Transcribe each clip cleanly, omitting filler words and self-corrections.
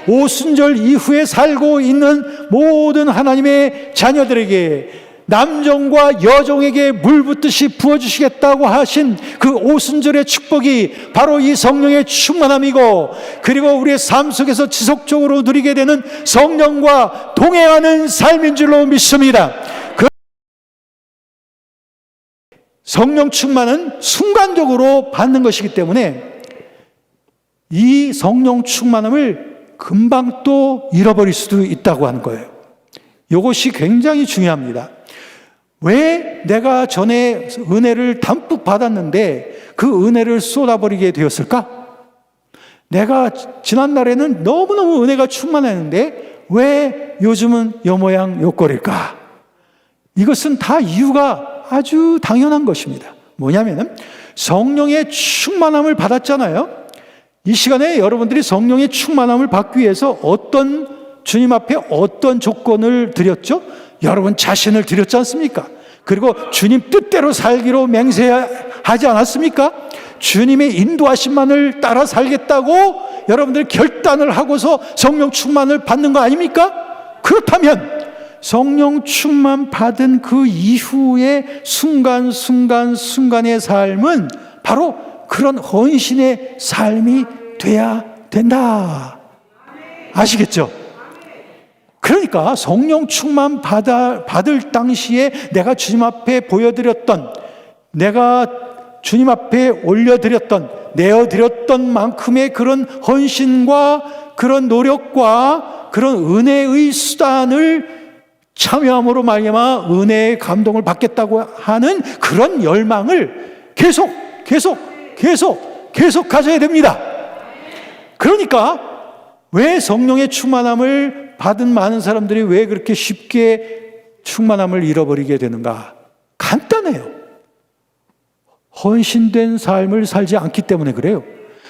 오순절 이후에 살고 있는 모든 하나님의 자녀들에게 남종과 여종에게 물 붓듯이 부어주시겠다고 하신 그 오순절의 축복이 바로 이 성령의 충만함이고, 그리고 우리의 삶 속에서 지속적으로 누리게 되는 성령과 동행하는 삶인 줄로 믿습니다. 그 성령 충만은 순간적으로 받는 것이기 때문에 이 성령 충만함을 금방 또 잃어버릴 수도 있다고 하는 거예요. 이것이 굉장히 중요합니다. 왜 내가 전에 은혜를 담뿍 받았는데 그 은혜를 쏟아버리게 되었을까? 내가 지난날에는 너무너무 은혜가 충만했는데 왜 요즘은 요 모양 요 꼴일까? 이것은 다 이유가 아주 당연한 것입니다. 뭐냐면 성령의 충만함을 받았잖아요. 이 시간에 여러분들이 성령의 충만함을 받기 위해서 주님 앞에 어떤 조건을 드렸죠? 여러분 자신을 드렸지 않습니까? 그리고 주님 뜻대로 살기로 맹세하지 않았습니까? 주님의 인도하심만을 따라 살겠다고 여러분들 결단을 하고서 성령 충만을 받는 거 아닙니까? 그렇다면 성령 충만 받은 그 이후의 순간의 삶은 바로 그런 헌신의 삶이 돼야 된다. 아시겠죠? 그러니까 성령 충만 받을 당시에 내가 주님 앞에 보여드렸던, 내가 주님 앞에 올려드렸던, 내어드렸던 만큼의 그런 헌신과 그런 노력과 그런 은혜의 수단을 참여함으로 말미암아 은혜의 감동을 받겠다고 하는 그런 열망을 계속 가져야 됩니다. 그러니까 왜 성령의 충만함을 받은 많은 사람들이 왜 그렇게 쉽게 충만함을 잃어버리게 되는가? 간단해요. 헌신된 삶을 살지 않기 때문에 그래요.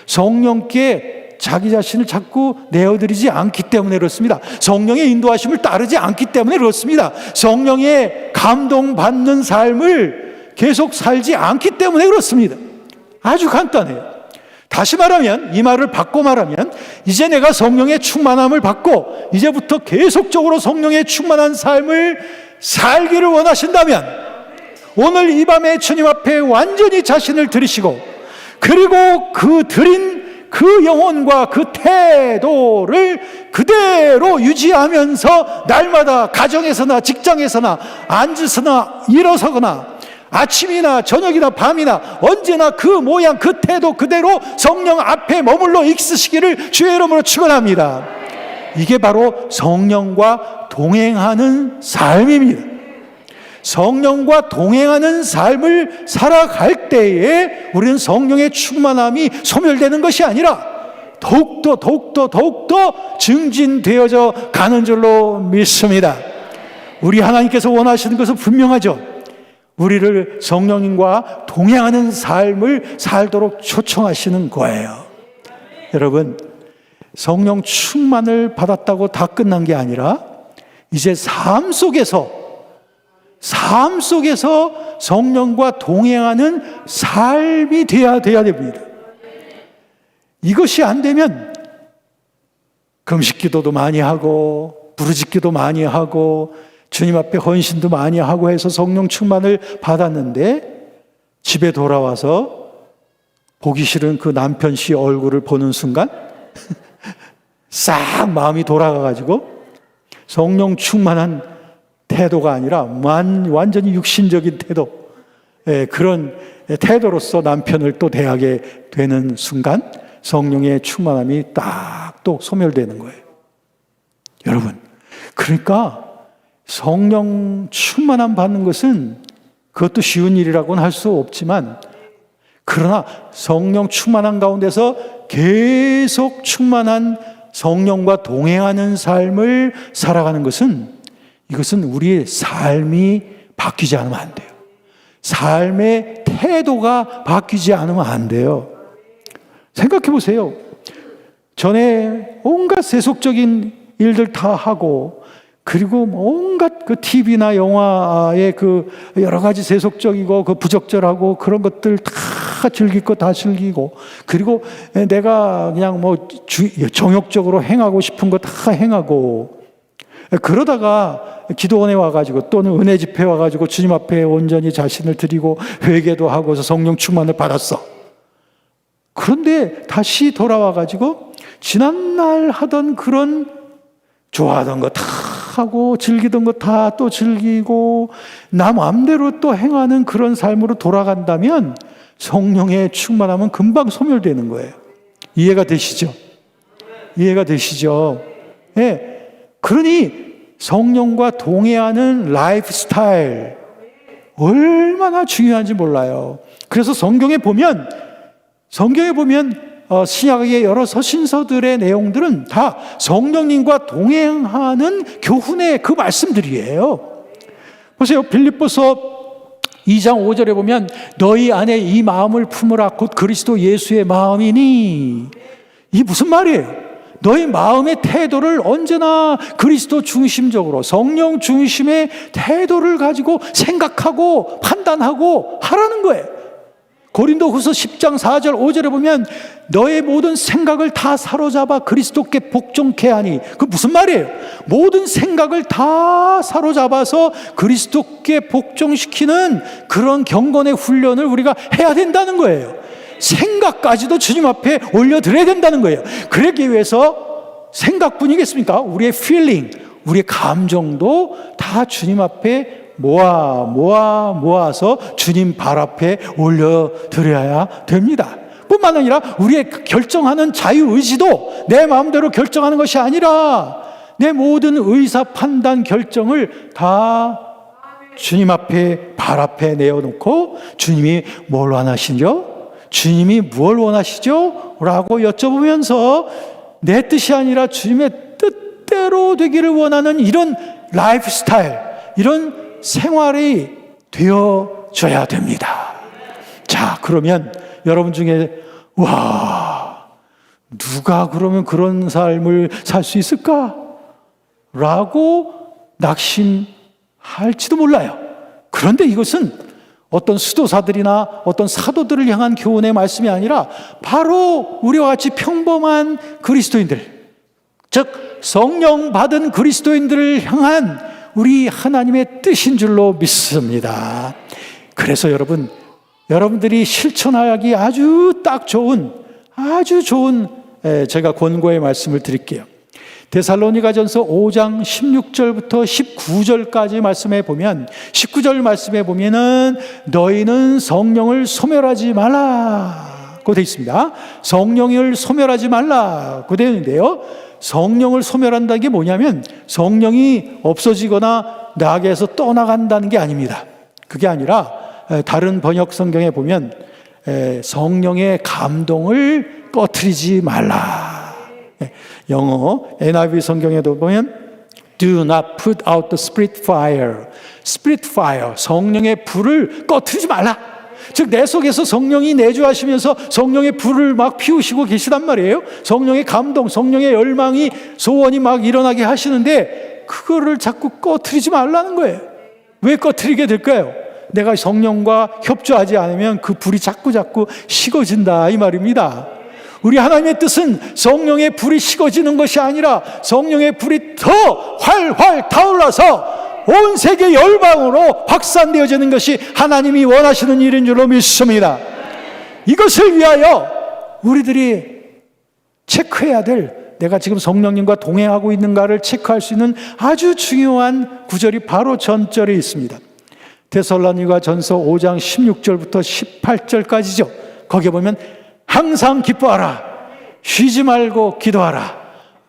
성령께 자기 자신을 자꾸 내어드리지 않기 때문에 그렇습니다. 성령의 인도하심을 따르지 않기 때문에 그렇습니다. 성령의 감동받는 삶을 계속 살지 않기 때문에 그렇습니다. 아주 간단해요. 다시 말하면, 이 말을 바꿔 말하면, 이제 내가 성령의 충만함을 받고 이제부터 계속적으로 성령의 충만한 삶을 살기를 원하신다면 오늘 이 밤에 주님 앞에 완전히 자신을 드리시고, 그리고 그 드린 그 영혼과 그 태도를 그대로 유지하면서 날마다 가정에서나 직장에서나 앉으서나 일어서거나 아침이나 저녁이나 밤이나 언제나 그 모양 그 태도 그대로 성령 앞에 머물러 있으시기를 주의 이름으로 축원합니다. 이게 바로 성령과 동행하는 삶입니다. 성령과 동행하는 삶을 살아갈 때에 우리는 성령의 충만함이 소멸되는 것이 아니라 더욱더 증진되어져 가는 줄로 믿습니다. 우리 하나님께서 원하시는 것은 분명하죠. 우리를 성령님과 동행하는 삶을 살도록 초청하시는 거예요. 여러분, 성령 충만을 받았다고 다 끝난 게 아니라 이제 삶 속에서 성령과 동행하는 삶이 돼야 됩니다. 이것이 안 되면 금식기도도 많이 하고 부르짖기도 많이 하고 주님 앞에 헌신도 많이 하고 해서 성령 충만을 받았는데 집에 돌아와서 보기 싫은 그 남편 씨 얼굴을 보는 순간 싹 마음이 돌아가가지고 성령 충만한 태도가 아니라 완전히 육신적인 태도, 그런 태도로서 남편을 또 대하게 되는 순간 성령의 충만함이 딱 또 소멸되는 거예요. 여러분, 그러니까 성령 충만함 받는 것은 그것도 쉬운 일이라고는 할 수 없지만, 그러나 성령 충만한 가운데서 계속 충만한 성령과 동행하는 삶을 살아가는 것은, 이것은 우리의 삶이 바뀌지 않으면 안 돼요. 삶의 태도가 바뀌지 않으면 안 돼요. 생각해 보세요. 전에 온갖 세속적인 일들 다 하고 그리고 온갖 그 TV나 영화의 그 여러 가지 세속적이고 그 부적절하고 그런 것들 다 즐길 거 다 즐기고, 그리고 내가 그냥 뭐 정욕적으로 행하고 싶은 거 다 행하고, 그러다가 기도원에 와가지고 또는 은혜 집회에 와가지고 주님 앞에 온전히 자신을 드리고 회개도 하고서 성령 충만을 받았어. 그런데 다시 돌아와가지고 지난날 하던 그런 좋아하던 거 다 하고 즐기던 거 다 또 즐기고 나 마음대로 또 행하는 그런 삶으로 돌아간다면 성령의 충만함은 금방 소멸되는 거예요. 이해가 되시죠? 이해가 되시죠? 예. 그러니 성령과 동행하는 라이프 스타일 얼마나 중요한지 몰라요. 그래서 성경에 보면 신약의 여러 서신서들의 내용들은 다 성령님과 동행하는 교훈의 그 말씀들이에요. 보세요. 빌립보서 2장 5절에 보면 너희 안에 이 마음을 품으라 곧 그리스도 예수의 마음이니. 이게 무슨 말이에요? 너희 마음의 태도를 언제나 그리스도 중심적으로 성령 중심의 태도를 가지고 생각하고 판단하고 하라는 거예요. 고린도후서 10장 4절 5절에 보면 너의 모든 생각을 다 사로잡아 그리스도께 복종케 하니. 그 무슨 말이에요? 모든 생각을 다 사로잡아서 그리스도께 복종시키는 그런 경건의 훈련을 우리가 해야 된다는 거예요. 생각까지도 주님 앞에 올려드려야 된다는 거예요. 그러기 위해서 생각뿐이겠습니까? 우리의 feeling, 우리의 감정도 다 주님 앞에 모아서 주님 발 앞에 올려드려야 됩니다. 뿐만 아니라 우리의 결정하는 자유의지도 내 마음대로 결정하는 것이 아니라 내 모든 의사 판단 결정을 다 주님 앞에 발 앞에 내어놓고 주님이 뭘 원하시죠? 주님이 무엇을 원하시죠? 라고 여쭤보면서 내 뜻이 아니라 주님의 뜻대로 되기를 원하는 이런 라이프 스타일, 이런 생활이 되어져야 됩니다. 자, 그러면 여러분 중에 와, 누가 그러면 그런 삶을 살 수 있을까? 라고 낙심할지도 몰라요. 그런데 이것은 어떤 수도사들이나 어떤 사도들을 향한 교훈의 말씀이 아니라 바로 우리와 같이 평범한 그리스도인들, 즉 성령 받은 그리스도인들을 향한 우리 하나님의 뜻인 줄로 믿습니다. 그래서 여러분들이 실천하기 아주 딱 좋은 제가 권고의 말씀을 드릴게요. 데살로니가전서 5장 16절부터 19절까지 말씀해 보면 19절 말씀해 보면은 너희는 성령을 소멸하지 말라고 되어 있습니다. 성령을 소멸하지 말라고 되어 있는데요. 성령을 소멸한다는 게 뭐냐면 성령이 없어지거나 나에게서 떠나간다는 게 아닙니다. 그게 아니라 다른 번역 성경에 보면 성령의 감동을 꺼트리지 말라. 영어 NIV 성경에도 보면 Do not put out the spirit fire. Spirit fire, 성령의 불을 꺼트리지 말라. 즉 내 속에서 성령이 내주하시면서 성령의 불을 막 피우시고 계시단 말이에요. 성령의 감동, 성령의 열망이, 소원이 막 일어나게 하시는데 그거를 자꾸 꺼트리지 말라는 거예요. 왜 꺼트리게 될까요? 내가 성령과 협조하지 않으면 그 불이 자꾸 식어진다 이 말입니다. 우리 하나님의 뜻은 성령의 불이 식어지는 것이 아니라 성령의 불이 더 활활 타올라서 온 세계 열방으로 확산되어지는 것이 하나님이 원하시는 일인 줄로 믿습니다. 이것을 위하여 우리들이 체크해야 될, 내가 지금 성령님과 동행하고 있는가를 체크할 수 있는 아주 중요한 구절이 바로 전절에 있습니다. 데살로니가전서 5장 16절부터 18절까지죠. 거기에 보면 항상 기뻐하라, 쉬지 말고 기도하라,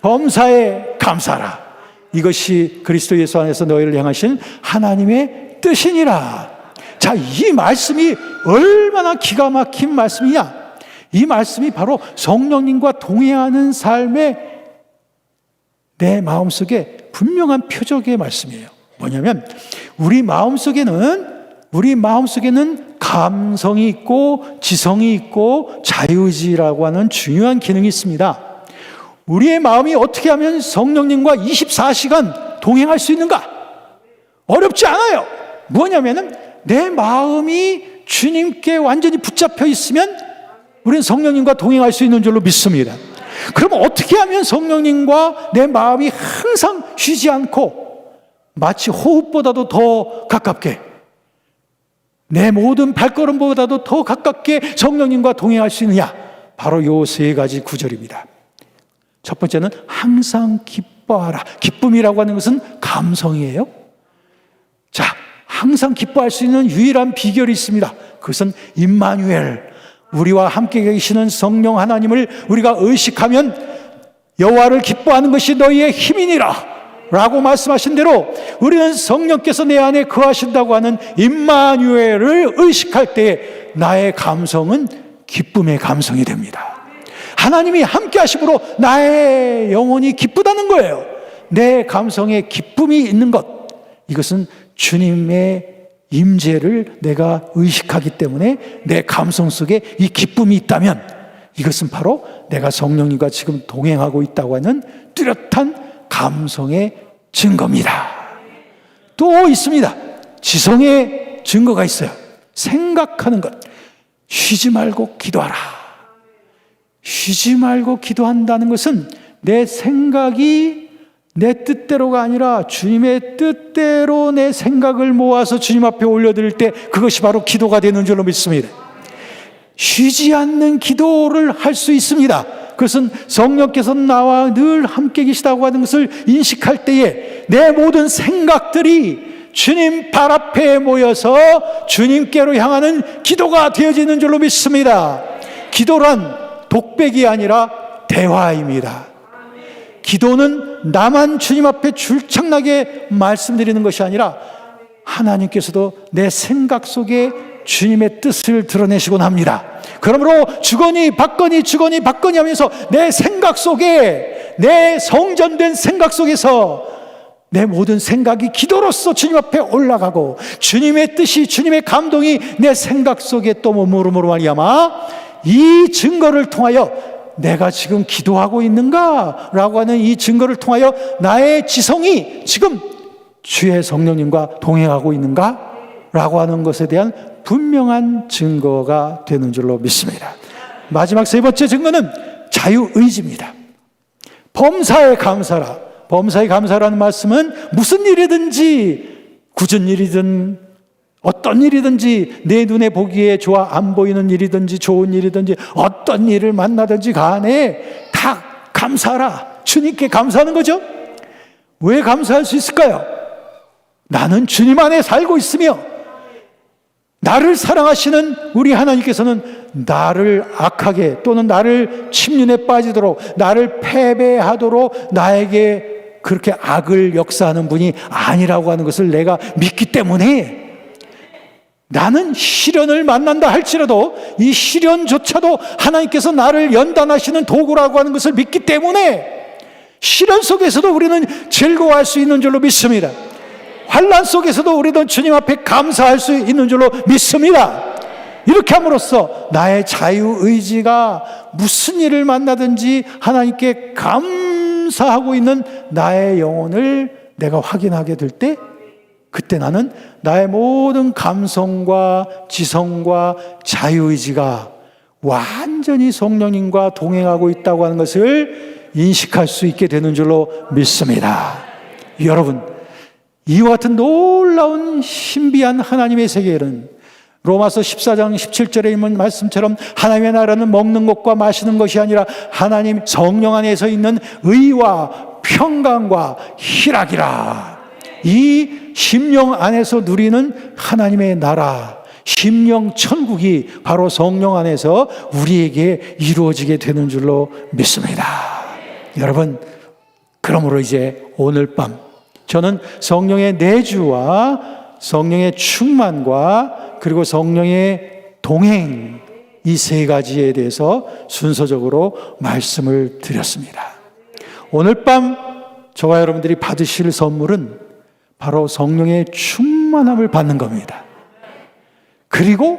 범사에 감사하라. 이것이 그리스도 예수 안에서 너희를 향하신 하나님의 뜻이니라. 자, 이 말씀이 얼마나 기가 막힌 말씀이냐. 이 말씀이 바로 성령님과 동행하는 삶의 내 마음속에 분명한 표적의 말씀이에요. 뭐냐면 우리 마음속에는 감성이 있고 지성이 있고 자유의지라고 하는 중요한 기능이 있습니다. 우리의 마음이 어떻게 하면 성령님과 24시간 동행할 수 있는가? 어렵지 않아요. 뭐냐면은 내 마음이 주님께 완전히 붙잡혀 있으면 우리는 성령님과 동행할 수 있는 줄로 믿습니다. 그럼 어떻게 하면 성령님과 내 마음이 항상 쉬지 않고 마치 호흡보다도 더 가깝게, 내 모든 발걸음보다도 더 가깝게 성령님과 동행할 수 있느냐? 바로 요 세 가지 구절입니다. 첫 번째는 항상 기뻐하라. 기쁨이라고 하는 것은 감성이에요. 자, 항상 기뻐할 수 있는 유일한 비결이 있습니다. 그것은 임마누엘, 우리와 함께 계시는 성령 하나님을 우리가 의식하면 여호와를 기뻐하는 것이 너희의 힘이니라 라고 말씀하신 대로 우리는 성령께서 내 안에 거하신다고 하는 임마누엘을 의식할 때 나의 감성은 기쁨의 감성이 됩니다. 하나님이 함께 하심으로 나의 영혼이 기쁘다는 거예요. 내 감성에 기쁨이 있는 것, 이것은 주님의 임재를 내가 의식하기 때문에 내 감성 속에 이 기쁨이 있다면 이것은 바로 내가 성령님과 지금 동행하고 있다고 하는 뚜렷한 감성의 증거입니다. 또 있습니다. 지성의 증거가 있어요. 생각하는 것. 쉬지 말고 기도하라. 쉬지 말고 기도한다는 것은 내 생각이 내 뜻대로가 아니라 주님의 뜻대로 내 생각을 모아서 주님 앞에 올려드릴 때 그것이 바로 기도가 되는 줄로 믿습니다. 쉬지 않는 기도를 할 수 있습니다. 그것은 성령께서 나와 늘 함께 계시다고 하는 것을 인식할 때에 내 모든 생각들이 주님 발 앞에 모여서 주님께로 향하는 기도가 되어지는 줄로 믿습니다. 기도란 독백이 아니라 대화입니다. 기도는 나만 주님 앞에 줄창나게 말씀드리는 것이 아니라 하나님께서도 내 생각 속에 주님의 뜻을 드러내시곤 합니다. 그러므로 주거니 받거니 하면서 내 생각 속에, 내 성전된 생각 속에서 내 모든 생각이 기도로서 주님 앞에 올라가고 주님의 뜻이, 주님의 감동이 내 생각 속에 또 머무름으로 말미암아 이 증거를 통하여 내가 지금 기도하고 있는가? 라고 하는 이 증거를 통하여 나의 지성이 지금 주의 성령님과 동행하고 있는가? 라고 하는 것에 대한 분명한 증거가 되는 줄로 믿습니다. 마지막 세 번째 증거는 자유의지입니다. 범사에 감사라. 범사에 감사라는 말씀은 무슨 일이든지, 굳은 일이든 어떤 일이든지, 내 눈에 보기에 좋아 안 보이는 일이든지 좋은 일이든지 어떤 일을 만나든지 간에 다 감사하라. 주님께 감사하는 거죠. 왜 감사할 수 있을까요? 나는 주님 안에 살고 있으며 나를 사랑하시는 우리 하나님께서는 나를 악하게 또는 나를 침륜에 빠지도록, 나를 패배하도록 나에게 그렇게 악을 역사하는 분이 아니라고 하는 것을 내가 믿기 때문에 나는 시련을 만난다 할지라도 이 시련조차도 하나님께서 나를 연단하시는 도구라고 하는 것을 믿기 때문에 시련 속에서도 우리는 즐거워할 수 있는 줄로 믿습니다. 환난 속에서도 우리는 주님 앞에 감사할 수 있는 줄로 믿습니다. 이렇게 함으로써 나의 자유의지가 무슨 일을 만나든지 하나님께 감사하고 있는 나의 영혼을 내가 확인하게 될 때, 그때 나는 나의 모든 감성과 지성과 자유의지가 완전히 성령님과 동행하고 있다고 하는 것을 인식할 수 있게 되는 줄로 믿습니다. 여러분, 이와 같은 놀라운 신비한 하나님의 세계는 로마서 14장 17절에 있는 말씀처럼 하나님의 나라는 먹는 것과 마시는 것이 아니라 하나님 성령 안에서 있는 의와 평강과 희락이라. 이 심령 안에서 누리는 하나님의 나라, 심령 천국이 바로 성령 안에서 우리에게 이루어지게 되는 줄로 믿습니다. 여러분, 그러므로 이제 오늘 밤 저는 성령의 내주와 성령의 충만과 그리고 성령의 동행, 이 세 가지에 대해서 순서적으로 말씀을 드렸습니다. 오늘 밤 저와 여러분들이 받으실 선물은 바로 성령의 충만함을 받는 겁니다. 그리고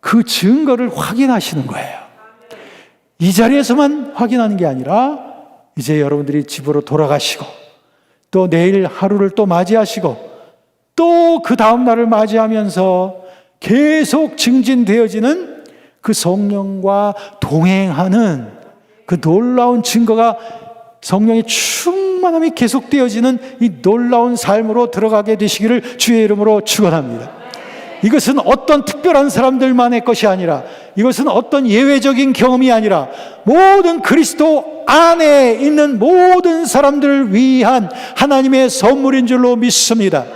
그 증거를 확인하시는 거예요. 이 자리에서만 확인하는 게 아니라 이제 여러분들이 집으로 돌아가시고 또 내일 하루를 또 맞이하시고 또 그 다음 날을 맞이하면서 계속 증진되어지는 그 성령과 동행하는 그 놀라운 증거가 성령의 충만함이 계속되어지는 이 놀라운 삶으로 들어가게 되시기를 주의 이름으로 축원합니다. 이것은 어떤 특별한 사람들만의 것이 아니라, 이것은 어떤 예외적인 경험이 아니라 모든 그리스도 안에 있는 모든 사람들을 위한 하나님의 선물인 줄로 믿습니다.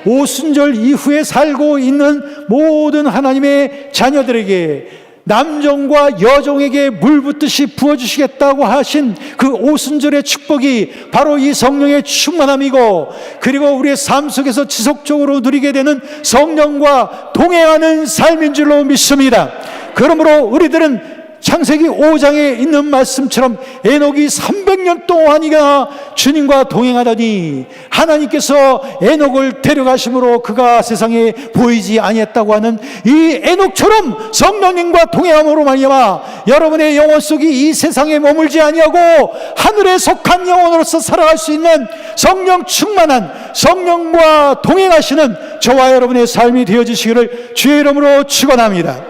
오순절 이후에 살고 있는 모든 하나님의 자녀들에게 남종과 여종에게 물 붓듯이 부어주시겠다고 하신 그 오순절의 축복이 바로 이 성령의 충만함이고, 그리고 우리의 삶 속에서 지속적으로 누리게 되는 성령과 동행하는 삶인 줄로 믿습니다. 그러므로 우리들은 창세기 5장에 있는 말씀처럼 에녹이 300년 동안이나 주님과 동행하더니 하나님께서 에녹을 데려가심으로 그가 세상에 보이지 아니했다고 하는 이 에녹처럼 성령님과 동행함으로 말미암아 여러분의 영혼 속이 이 세상에 머물지 아니하고 하늘에 속한 영혼으로서 살아갈 수 있는 성령 충만한, 성령과 동행하시는 저와 여러분의 삶이 되어주시기를 주의 이름으로 축원합니다.